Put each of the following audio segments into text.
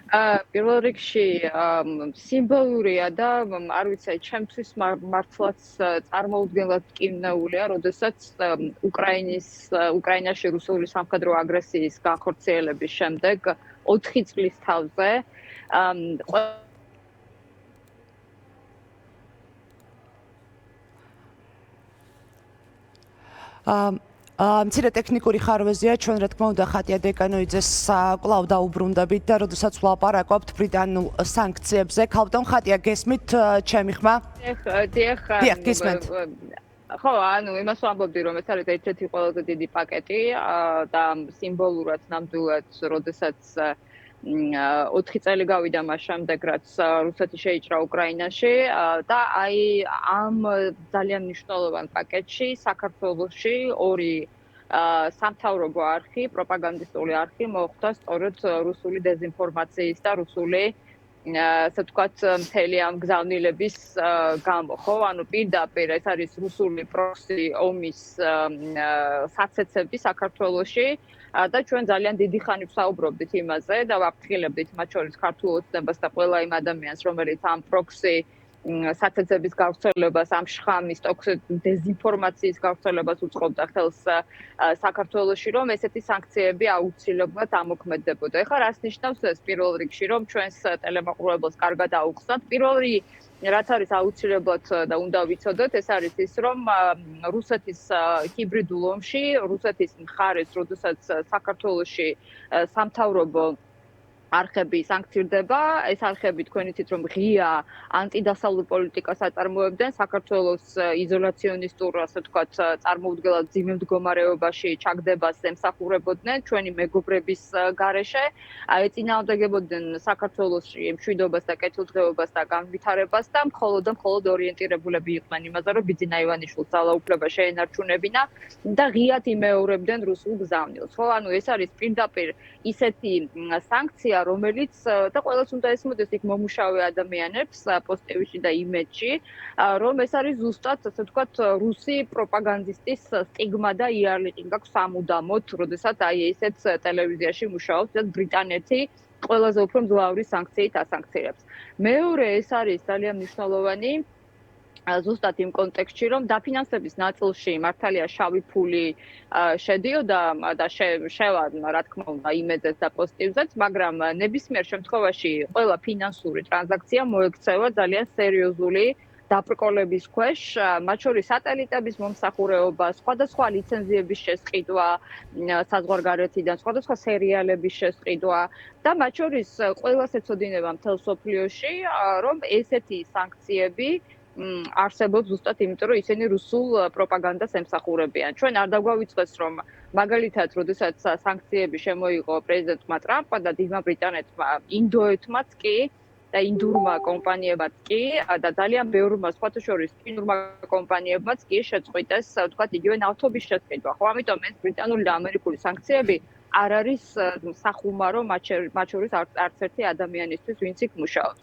პირველ რიგში სიმბოლურია და არ ვიცი, ჩემთვის მართლაც წარმოუდგენლად მტკივნეულია, როდესაც უკრაინაში რუსული სამხედრო აგრესიის განხორციელების შემდეგ 4 წლის თავზე მცირე ტექნიკური ხარვეზია, ჩვენ რა თქმა უნდა ხატია დეკანოიძეს კვლავ დაუბრუნდებით და როდესაც ვლაპარაკობთ ბრიტანულ სანქციებზე, ქალბატონ ხატია გესმით ჩემი ხმა? დიახ, გისმენთ. ხო, იმას ვამბობდი, რომ ეს არის ერთ-ერთი ყველაზე დიდი პაკეტი და სიმბოლურად ნამდვილად, როდესაც 4 წელი გავიდა მას შემდეგ, რაც რუსეთი შეიჭრა უკრაინაში და აი ამ ძალიან მნიშვნელოვან პაკეტში საქართველოში ორი სამთავრობო არხი, პროპაგანდისტული არხი მოხვდა სწორედ რუსული დეзинფორმაციის და რუსული ასე ვთქვათ, მთელი ამ გზავნილების გამო, ხო? ანუ პირდაპირ ეს არის რუსული პროქსი ომის საცეცები საქართველოში და ჩვენ ძალიან დიდი ხანი ვსაუბრობდით იმაზე და ვაფრთხილებდით მათ შორის ქართულ ოცნებას და ყველა იმ ადამიანს, რომელიც ამ პროქსი საცეცების გავრცელებას, ამ შხამის დეзинფორმაციის გავრცელებას უწყობდა ხელს საქართველოში, რომ ესეთი სანქციები აუცილებლად ამოქმედდებოდა. ეხლა რას ნიშნავს ეს პირველ რიგში, რომ ჩვენს ტელემოყრუებელს კარგად აუხსნათ? პირველი რაც არის აუცილებლად და უნდა ვიცოდოთ, ეს არის ის, რომ რუსეთის ჰიბრიდულ ომში, რუსეთის მხარეს, როდესაც საქართველოში სამთავრობო არხები სანქცირდება, ეს არხები თქვენ იცით, რომ ღია ანტიდასავლურ პოლიტიკას აწარმოებდნენ, საქართველოს იზოლაციონისტურ, ასე ვთქვათ, წარმოუდგენლად ძიმე მდგომარეობაში ჩაგდებას ემსახურებოდნენ ჩვენი მეგობრების გარეშე, ეწინააღმდეგებოდნენ საქართველოში მშვიდობას და კეთილდღეობას და განვითარებას და მხოლოდ ორიენტირებულები იყვნენ იმაზე, რომ ბიძინა ივანიშვილს ძალაუფლება შეენარჩუნებინა და ღიად იმეორებდნენ რუსულ გზავნილს. ხო, ანუ ეს არის პირდაპირ ისეთი სანქცია, რომელიც და ყველას უნდა ესმოდეს იქ მომუშავე ადამიანებს პოსტივში და იმედში, რომ ეს არის ზუსტად, ასე ვთქვათ, რუსი პროპაგანდისტის სტიგმა და იარლიყი გაქვს სამუდამოდ, როდესაც აი ესეც ტელევიზიაში მუშაობს და ბრიტანეთი ყველაზე უფრო მძლავრი სანქციით ასანქცირებს. მეორე ეს არის ძალიან მნიშვნელოვანი ზუსტად იმ კონტექსტში, რომ დაფინანსების ნაწილში მართალია შავი ფული შედიოდა და შევა, რა თქმა უნდა, იმედზეც და პოზიტივზეც, მაგრამ ნებისმიერ შემთხვევაში ყველა ფინანსური ტრანზაქცია მოექცევა ძალიან სერიოზული დაბრკოლების ქვეშ, მათ შორის სატელიტების მომსახურეობა, სხვადასხვა ლიცენზიების შესყიდვა საზღვარგარეთიდან, სხვადასხვა სერიალების შესყიდვა და მათ შორის ყველას ეცოდინება მთელ სოფლიოში, რომ ესეთი სანქციები არსებობს ზუსტად იმიტომ, რომ ისინი რუსულ პროპაგანდას ემსახურებიან. ჩვენ არ დაგვავიწყდეს, რომ მაგალითად, როდესაც სანქციები შემოიღო პრეზიდენტმა ტრამპმა და დიდმა ბრიტანეთმა, ინდოეთმაც კი და ინდურმა კომპანიებმაც კი და ძალიან ბევრმა სხვათა შორის ჩინურმა კომპანიებმაც კი შეწყვიტეს, ვთქვათ, იგივე ნავთობის შესყიდვა. ხო, ამიტომ ეს ბრიტანული და ამერიკული სანქციები არ არის სახუმარო მათ შორის არც ერთი ადამიანისთვის, ვინც იქ მუშაობს.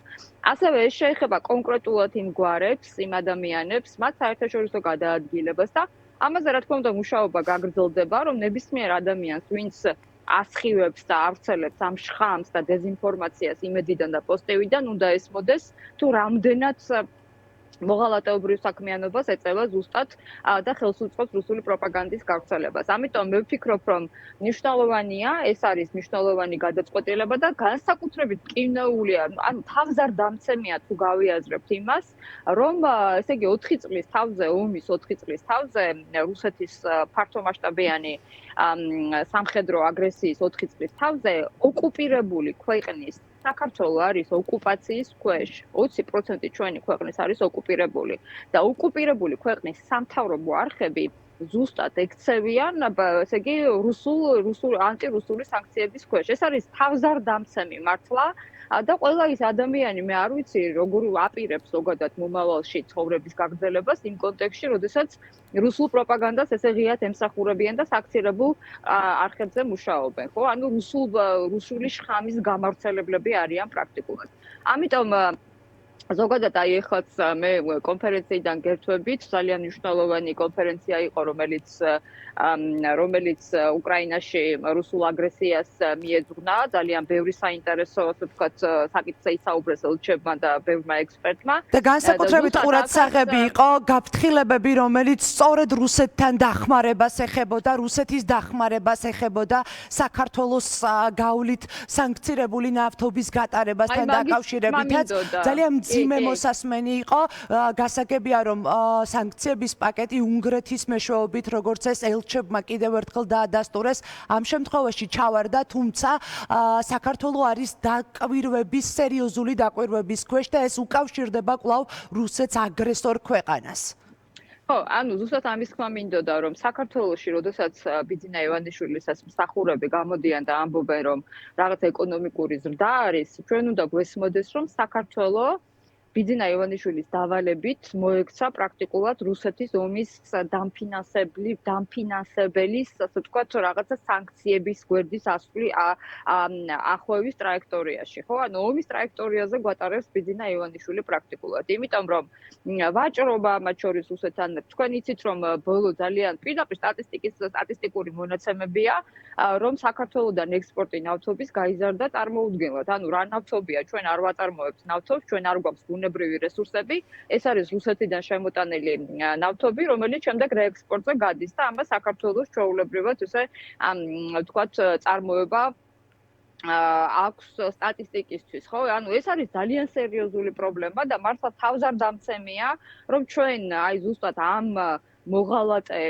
ასევე ეს შეეხება კონკრეტულად იმ გვარებს, იმ ადამიანებს, მათ საერთაშორისო გადაადგილებას და ამაზე რა თქმა უნდა მუშაობა გაგრძელდება, რომ ნებისმიერ ადამიანს, ვინც ასხივებს და ავრცელებს ამ შხამს და დეзинფორმაციას იმედიდან და პოსტივიდან, უნდა ესმოდეს თუ რამდენად მოღალატეობრივ საქმიანობას ეწევა ზუსტად და ხელს უწყობს რუსული პროპაგანდის გავრცელებას. ამიტომ მე ვფიქრობ, რომ მნიშვნელოვანია, ეს არის მნიშვნელოვანი გადაწყვეტილება და განსაკუთრებით მტკივნეულია, ანუ თავზარდამცემია თუ გავიაზრებთ იმას, რომ ესე იგი 4 წლის თავზე, ომის 4 წლის თავზე რუსეთის ფართომასშტაბიანი სამხედრო აგრესიის 4 წლის თავზე ოკუპირებული ქვეყნის საქართველო არის ოკუპაციის ქვეშ. 20% ჩვენი ქვეყნის არის ოკუპირებული და ოკუპირებული ქვეყნის სამთავრობო არხები ზუსტად ექცევიან, ესე იგი, ანტირუსული სანქციების ქვეშ. ეს არის თავზარდამცემი მართლა და ყველა ის ადამიანი, მე არ ვიცი, როგორ აპირებს ზოგადად მომავალში ცხოვრების გაგრძელებას იმ კონტექსტში, როდესაც რუსულ პროპაგანდას ესე ღიად ემსახურებიან და საქცილებულ არხებზე მუშაობენ, ხო? ანუ რუსული შხამის გამავრცელებლები არიან პრაქტიკულად. ამიტომ ზოგადად აი ეხლაც მე კონფერენციიდან გერთვებით, ძალიან მნიშვნელოვანი კონფერენცია იყო, რომელიც უკრაინაში რუსულ აგრესიას მიეძღვნა, ძალიან ბევრი საინტერესო, ასე ვთქვათ, საკითხზე ისაუბრეს ელჩებმა და ბევრმა ექსპერტმა. და განსაკუთრებით ყურადსაღები იყო გაფრთხილებები, რომელიც სწორედ რუსეთთან დახმარებას ეხებოდა, რუსეთის დახმარებას ეხებოდა საქართველოს გავლით სანქცირებული ნავთობის გატარებასთან დაკავშირებითაც. ძალიან მძიმე მოსასმენი იყო. გასაგებია, რომ სანქციების პაკეტი უნგრეთის მეშვეობით, როგორც ეს ელჩებმა კიდევ ერთხელ დაადასტურეს, ამ შემთხვევაში ჩავარდა, თუმცა საქართველო არის დაკვირვების, სერიოზული დაკვირვების ქვეშ და ეს უკავშირდება კვლავ რუსეთს აგრესორ ქვეყანას. ხო, ანუ ზუსტად ამის თქმა მინდოდა, რომ საქართველოში, როდესაც ბიძინა ივანიშვილისას მსახურები გამოდიან და ამბობენ, რომ რაღაც ეკონომიკური ზრდა არის, ჩვენ უნდა გვესმოდეს, რომ საქართველო ბიძინა ივანიშვილის დავალებით მოექცა პრაქტიკულად რუსეთის ომის დამფინანსებლის, ასე ვთქვათ, რაღაცა სანქციების გვერდის ასვლის ახვევის ტრაექტორიაში, ხო? ანუ ომის ტრაექტორიაზე გვატარებს ბიძინა ივანიშვილი პრაქტიკულად. იმიტომ რომ ვაჭრობა მათ შორის რუსეთთან, თქვენ იცით, რომ ბოლო ძალიან პირდაპირ სტატისტიკური მონაცემებია, რომ საქართველოსდან ექსპორტი ნავთობის გაიზარდა წარმოუდგენლად. ანუ რა ნავთობია, ჩვენ არ ვაწარმოებთ ნავთობს, ჩვენ არ გვაქვს ბუნებრივი რესურსები, ეს არის რუსეთიდან შემოტანილი ნავთობი, რომელიც შემდეგ რეექსპორტზე გადის და ამას საქართველოს ჩვეულებრივად ესე ვთქვათ წარმოება აქვს სტატისტიკისთვის, ხო? ანუ ეს არის ძალიან სერიოზული პრობლემა და მართლა თავზარდამცემია, რომ ჩვენ აი ზუსტად ამ მოღალატე,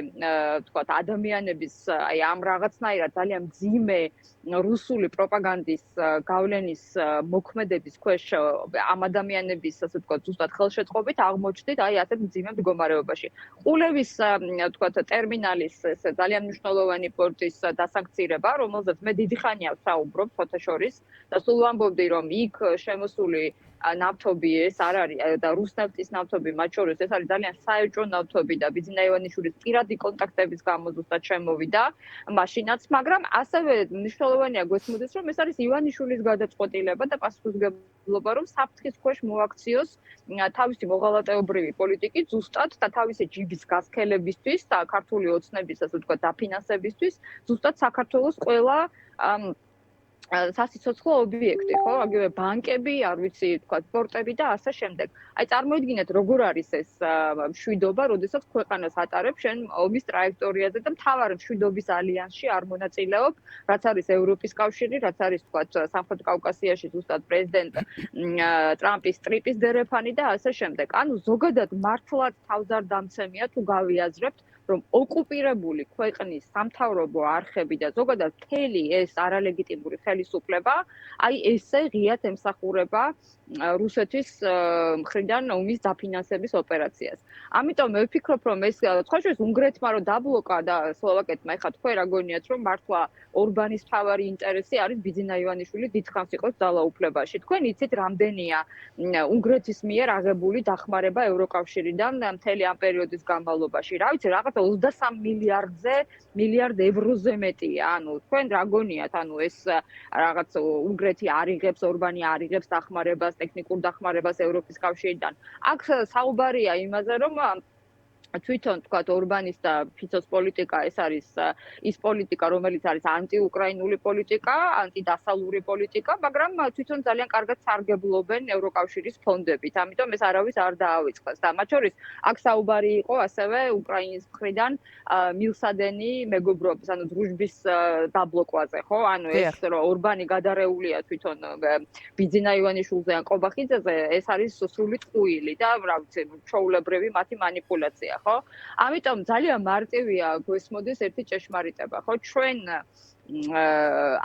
ვთქვათ, ადამიანების აი ამ რაღაცნაირად ძალიან მძიმე რუსული პროპაგანდის გავლენის მოქმედების ქვეშ ამ ადამიანების, ასე ვთქვათ, ზუსტად ხელშეწყობით აღმოჩნდით აი ასეთ მძიმე მდგომარეობაში. ყულევის, ვთქვათ, ტერმინალის ეს ძალიან მნიშვნელოვანი პორტის დასანქცირება, რომელზეც მე დიდი ხანია ვსაუბრობ ფოთაშორის და სულ ვამბობდი, რომ იქ შემოსული ნავთობი ეს არ არის და რუსნეფტის ნავთობი მათ შორის ეს არის ძალიან საეჭვო ნავთობი და ბიძინა ივანიშვილის პირადი კონტაქტების გამო ზუსტად შემოვიდა მაშინაც, მაგრამ ასევე მნიშვნელოვანია გვესმოდეს, რომ ეს არის ივანიშვილის გადაწყვეტილება და პასუხისმგებლობა, რომ საფრთხის ქვეშ მოაქციოს თავისი მოღალატეობრივი პოლიტიკი ზუსტად და თავისი ჯიბის გასქელებისთვის და ქართული ოცნების, ასე ვთქვათ, დაფინანსებისთვის, ზუსტად საქართველოს ყველა სასიცოცხლო ობიექტი, ხო? აგივე ბანკები, არ ვიცი, თქვა, პორტები და ასე შემდეგ. აი წარმოიდგინეთ, როგორ არის ეს მშვიდობა, როდესაც ქვეყანას ატარებ შენ ომის ტრაექტორიაზე და მთავარ მშვიდობის ალიანსში არ მონაწილეობ, რაც არის ევროპის კავშირი, რაც არის, თქვა, სამხრეთ კავკასიაში ზუსტად პრეზიდენტ ტრამპის ტრიპის დერეფანი და ასე შემდეგ. ანუ ზოგადად მართლაც თავზარდამცემია თუ გავიაზრებთ, რომ ოკუპირებული ქვეყნის სამთავრობო არხები და ზოგადად მთელი ეს არალეგიტიმური ხელისუფლება, აი ესე ღიად ემსახურება რუსეთის მხრიდან ომის დაფინანსების ოპერაციას. ამიტომ მე ვფიქრობ, რომ ეს სხვა შორის უნგრეთმა რომ დაბლოკა და სლოვაკეთმა, ეხლა თქვენ რა გონიათ, რომ მართლა ორბანის მთავარი ინტერესი არის ბიძინა ივანიშვილი დიდხანს იყოს ძალაუფლებაში. თქვენ იცით, რამდენია უნგრეთის მიერ აღებული დახმარება ევროკავშირიდან მთელი ამ პერიოდის განმავლობაში. რა ვიცი, რაღაც 23 მილიარდ ევროზე მეტია. ანუ თქვენ რა გონიათ, ანუ ეს რაღაც უნგრეთი არიღებს, ორბანი არიღებს დახმარებას, ტექნიკურ დახმარებას ევროპის კავშირიდან. აქ საუბარია იმაზე, რომ თვითონ თქვათ ორბანის და ფიცოს პოლიტიკა ეს არის ის პოლიტიკა, რომელიც არის ანტიუკრაინული პოლიტიკა, ანტიდასავლური პოლიტიკა, მაგრამ თვითონ ძალიან კარგად სარგებლობენ ევროკავშირის ფონდებით. ამიტომ ეს არავის არ დაავიწყეს. და მათ შორის აქ საუბარი იყო ასევე უკრაინის მხრიდან მილსადენი მეგობრობის, ანუ დრუჟბის დაბლოკვაზე, ხო? ანუ ეს რომ ორბანი გადარეულია თვითონ ბიძინა ივანიშვილზე ან ყობახიძეზე, ეს არის სრული ტყუილი და რა ვიცი, ჩვეულებრივი მათი მანიპულაცია. ხო? ამიტომ ძალიან მარტივია გვესმოდეს ერთი ჭეშმარიტება, ხო? ჩვენ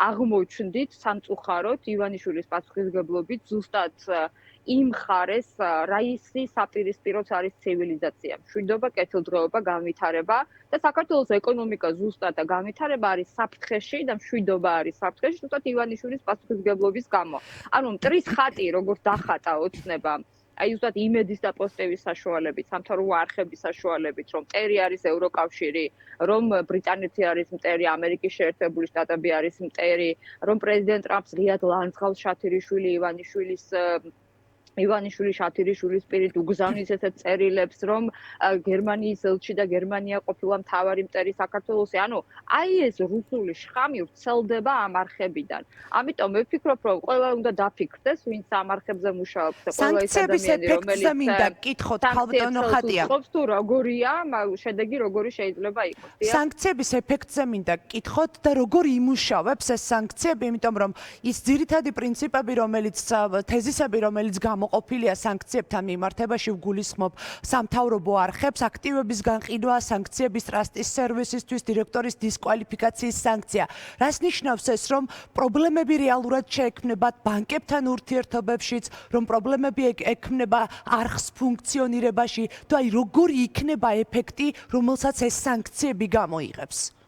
აღმოჩნდით სამწუხაროდ ივანიშვილის პასუხისმგებლობით ზუსტად იმ ხარეს, რაისი საპირისპიროც არის ცივილიზაცია, მშვიდობა, კეთილდღეობა, განვითარება და საქართველოს ეკონომიკა ზუსტად და განვითარება არის საფრთხეში და მშვიდობა არის საფრთხეში ზუსტად ივანიშვილის პასუხისმგებლობის გამო. ანუ მტრის ხატი როგორც დახატა ოცნებამ აი ზუსტად იმედის და პოსტების საშუალებით, სამთავრობო არხების საშუალებით, რომ მტერი არის ევროკავშირი, რომ ბრიტანეთი არის მტერი, ამერიკის შეერთებული შტატები არის მტერი, რომ პრეზიდენტ ტრამპს ღიად ლანძღავს შათირიშვილი ივანიშვილის ივანიშვილის შათირიშვილის პირით უგზავნის ესეთ წერილებს, რომ გერმანიის ელჩი და გერმანია ყოფილა მთავარი მტერი საქართველოსი. ანუ აი ეს რუსული შხამი ვრცელდება ამ არხებიდან. ამიტომ მე ვფიქრობ, რომ ყველა უნდა დაფიქრდეს, ვინც ამ არხებზე მუშაობს. ყველა ეს ადამიანი, რომელიც მინდა გითხოთ ქალბატონო ხატია. თუ როგორია, შედეგი როგორი შეიძლება იყოს. სანქციების ეფექტზე მინდა გითხოთ და როგორ იმუშავებს ეს სანქციები, იმიტომ რომ ის ძირითადი პრინციპები, რომელიც თეზისები, რომელიც ყოფილია სანქციებთან მიმართებაში ვგულისხმობ სამთავრობო არხებს, აქტივების განყიდვა, სანქციების ტრასტის სერვისისთვის, დირექტორის დისკვალიფიკაციის სანქცია. რას ნიშნავს ეს, რომ პრობლემები რეალურად შეექმნება ბანკებთან ურთიერთობებშიც, რომ პრობლემები ექმნება არხს ფუნქციონირებაში, თუ აი როგორი იქნება ეფექტი, რომელსაც ეს სანქციები გამოიღებს?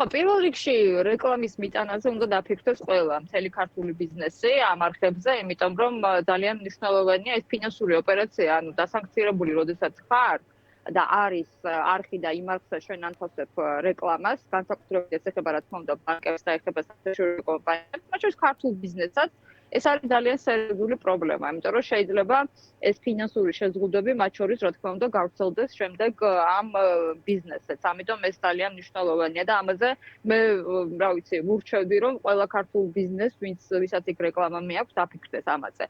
პირველ რიგში რეკლამის მიტანაზე უნდა დაფიქრდეს ყველა მთელი ქართული ბიზნესი ამ არხებზე, იმიტომ რომ ძალიან მნიშვნელოვანია ეს ფინანსური ოპერაცია, ანუ დასანქცირებული, როდესაც ხარ და არის არხი და იმ არხზე შენ ანთოსებ რეკლამას, განსაკუთრებით ეს ეხება რა თქმა უნდა ბანკებს და ეხება საერთაშორისო კომპანიებს, მათ შორის ქართულ ბიზნესსაც. ეს არის ძალიან სერიოზული პრობლემა, იმიტომ რომ შეიძლება ეს ფინანსური შეზღუდვები მათ შორის რა თქმა უნდა გავრცელდეს შემდეგ ამ ბიზნესებს. ამიტომ ეს ძალიან მნიშვნელოვანია და ამაზე მე რა ვიცი, ვურჩევდი რომ ყველა ქართულ ბიზნესს, ვისაც იქ რეკლამა მეაქვს, დაფიქრდეს ამაზე.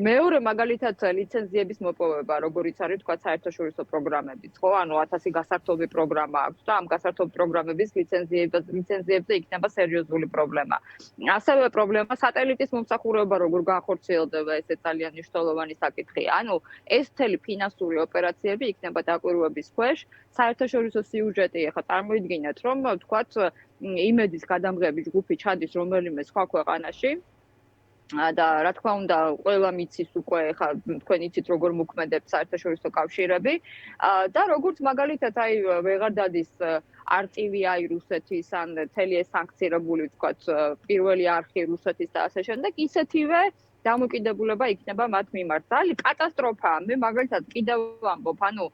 მეორე მაგალითად ლიცენზიების მოპოვება, როგორიც არის თქვა საერთაშორისო პროგრამებიც, ხო? ანუ 1000 გასართობი პროგრამა აქვს და ამ გასართობი პროგრამების ლიცენზიებზე იქნება სერიოზული პრობლემა. ასევე პრობლემა სატელიტის მომსახურება როგორ განხორციელდება, ესე ძალიან მნიშვნელოვანი საკითხია. ანუ ეს მთელი ფინანსური ოპერაციები იქნება დაკვირვების ქვეშ. საერთაშორისო სიუჟეტი ახლა წარმოიდგინეთ, რომ თქვათ იმედის გადამღების ჯგუფი ჩადის რომელიმე სხვა ქვეყანაში და რა თქმა უნდა ყველა მიცის უკვე ხა თქვენ იცით როგორ მოქმედებს საერთაშორისო კავშირები და როგორც მაგალითად აი ვეღარ დადის RTV აი რუსეთის ან მთელი ეს სანქცირებული ვთქვათ პირველი არხი რუსეთის და ასე შემდეგ ისეთივე დამოკიდებულება იქნება მათ მიმართ. ძალიან კატასტროფაა. მე მაგალითად კიდევ ვამბობ, ანუ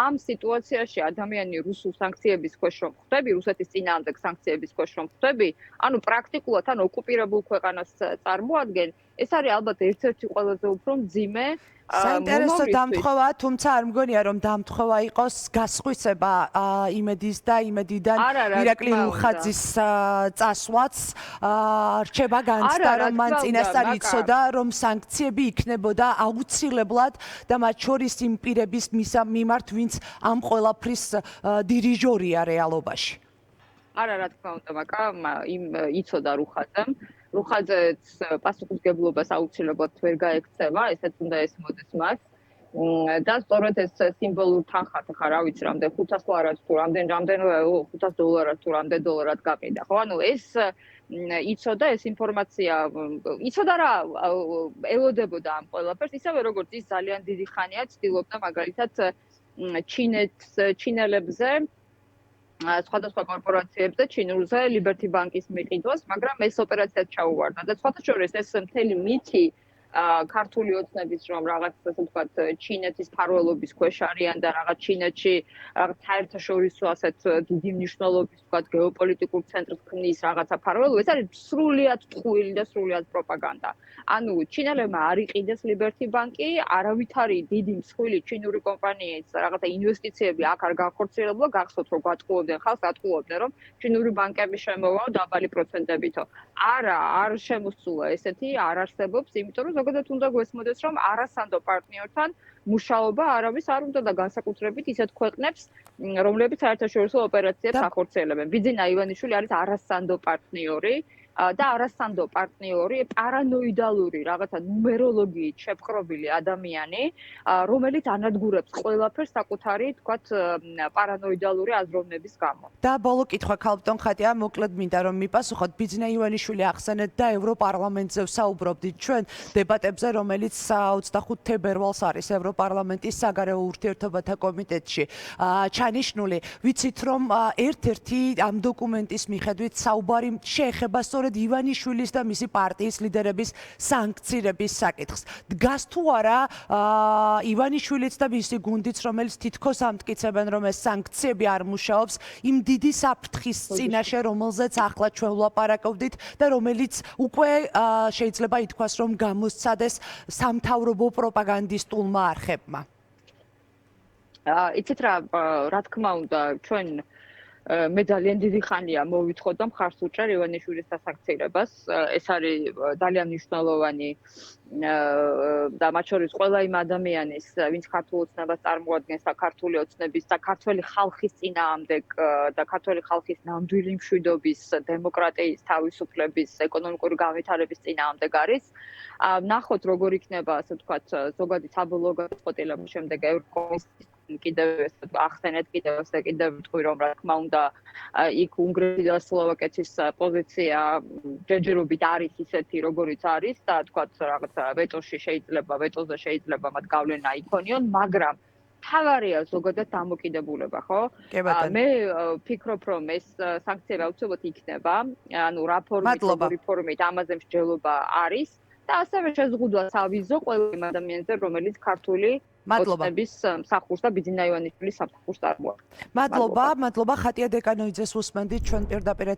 ამ სიტუაციაში ადამიანი რუსულ სანქციების ქვეშ რომ ხვდები, რუსეთის წინააღმდეგ სანქციების ქვეშ რომ ხვდები, ანუ პრაქტიკულად ან ოკუპირებულ ქვეყანას წარმოადგენ, ეს არის ალბათ ერთ-ერთი ყველაზე უფრო მძიმე საინტერესო დამთხოვაა, თუმცა არ მგონია რომ დამთხოვა იყოს გასხვისება იმედის და იმედიდან ირაკლი რუხაძის წასვლაც რჩება განცდა რომ მან წინასწარ იცოდა რომ სანქციები იქნებოდა აუცილებლად და მათ შორის იმ პირების მიმართ ვინც ამ ყველაფრის დირიჟორია რეალობაში. არა რა თქმა უნდა, მაგრამ იმ იცოდა რუხაძემ რუხაძეც პასუხისმგებლობას აუცილებლად ვერ გაექცევა, ესეც უნდა ესმოდეს მას. და სწორედ ეს სიმბოლურ თანხად ხა რა ვიცი, რამდენ 500 ლარად თუ რამდენ $500 თუ რამდენ დოლარად გაყიდა, ხო? ანუ ეს იცოდა ეს ინფორმაცია, იცოდა რა ელოდებოდა ამ ყველაფერს, ისევე როგორც ის ძალიან დიდი ხანია ცდილობდა მაგალითად ჩინელებზე სხვადასხვა კორპორაციებზე ჩინურზე Liberty Bank-ის მიყიდვას, მაგრამ ეს ოპერაციაც ჩაუვარდა და სხვათა შორის ეს მთელი მითი ქართული ოცნების რომ რაღაც ასე ვთქვათ ჩინეთის ფარველობის ქვეშ არიან და რაღაც ჩინეთში რაღაც საერთაშორისო ასეთ დიდი მნიშვნელობის ვთქვათ გეოპოლიტიკურ ცენტრს ქმნის რაღაცა ფარველობა, ეს არის სრულიად ტყუილი და სრულიად პროპაგანდა. ანუ ჩინელებმა არ იყიდეს Liberty Bank-ი, არავითარი დიდი მსხვილი ჩინური კომპანიის რაღაცა ინვესტიციები აქ არ განხორციელებულა, გახსოვთ რომ გატყუებდნენ ხალხს, გატყუებდნენ რომ ჩინური ბანკები შემოვა დაბალი პროცენტებითო. არა, არ შემოსულა ესეთი, არ არსებობს, იმიტომ რომ ზოგადად უნდა გვესმოდეს რომ არასანდო პარტნიორთან მუშაობა არავის არ უნდა და განსაკუთრებით ისეთ ქვეყნებს რომლებიც საერთაშორისო ოპერაციებს ახორციელებენ. ბიძინა ივანიშვილი არის არასანდო პარტნიორი და არასანდო პარტნიორი პარანოიდალური რაღაცა ნუმეროლოგიით შეპყრობილი ადამიანი, რომელიც ანადგურებს ყველაფერს საკუთარი, თქვათ, პარანოიდალური აზროვნების გამო. და ბოლო კითხვა ქალბატონ ხატია, მოკლედ მინდა რომ მიპასუხოთ, ბიძინა ივანიშვილი ახსენეთ და ევროპარლამენტზე ვსაუბრობდით ჩვენ დებატებზე, რომელიც 25 თებერვალს არის ევროპარლამენტის საგარეო ურთიერთობათა კომიტეტში ჩანიშნული. ვიცით რომ ერთ-ერთი ამ დოკუმენტის მიხედვით საუბარი შეეხება სწორედ სწორედ ივანიშვილის და მისი პარტიის ლიდერების სანქცირების საკითხს. დგას თუ არა ივანიშვილიც და მისი გუნდიც, რომელიც თითქოს ამტკიცებენ, რომ ეს სანქციები არ მუშაობს, იმ დიდი საფრთხის წინაშე, რომელზეც ახლა ჩვენ ვლაპარაკობდით და რომელიც უკვე შეიძლება ითქვას, რომ გამოსცადეს სამთავრობო პროპაგანდისტულმა არხებმა. იცით რა თქმა უნდა, ჩვენ მე ძალიან დიდი ხანია მოვითხოთ და მხარს უჭერ ივანიშვილის დასაქცირებას. ეს არის ძალიან მნიშვნელოვანი და მათ შორის ყველა იმ ადამიანის, ვინც ქართულ ოცნებას წარმოადგენს და ქართული ოცნების და ქართველი ხალხის წინააღმდეგ და ქართველი ხალხის ნამდვილი მშვიდობის, დემოკრატიის, თავისუფლების, ეკონომიკური განვითარების წინააღმდეგ არის. ნახოთ როგორ იქნება, ასე ვთქვათ, ზოგადი საბოლოო გადაწყვეტილების შემდეგ ევროკომისიის კიდევ ახსენეთ კიდევ ვიტყვი რომ რა თქმა უნდა იქ უნგრეთის და სლოვაკეთის პოზიცია ჯერჯერობით არის ისეთი როგორიც არის და თქვათ რაღაც ვეტოზე შეიძლება მათ გავლენა იქონიონ, მაგრამ თავარია ზოგადად დამოკიდებულება, ხო? მე ვფიქრობ, რომ ეს სანქციები აუცილებლად იქნება, ანუ რა ფორმით ამაზე მსჯელობა არის და ასევე შეზღუდვა ავიზო ყველა იმ ადამიანზე, რომელიც ქართული ოცნების მსახურს და ბიძინა ივანიშვილის სამსახურს წარმოადგენს. მადლობა, ხატია დეკანოიძეს უსმენდით ჩვენ პირდაპირ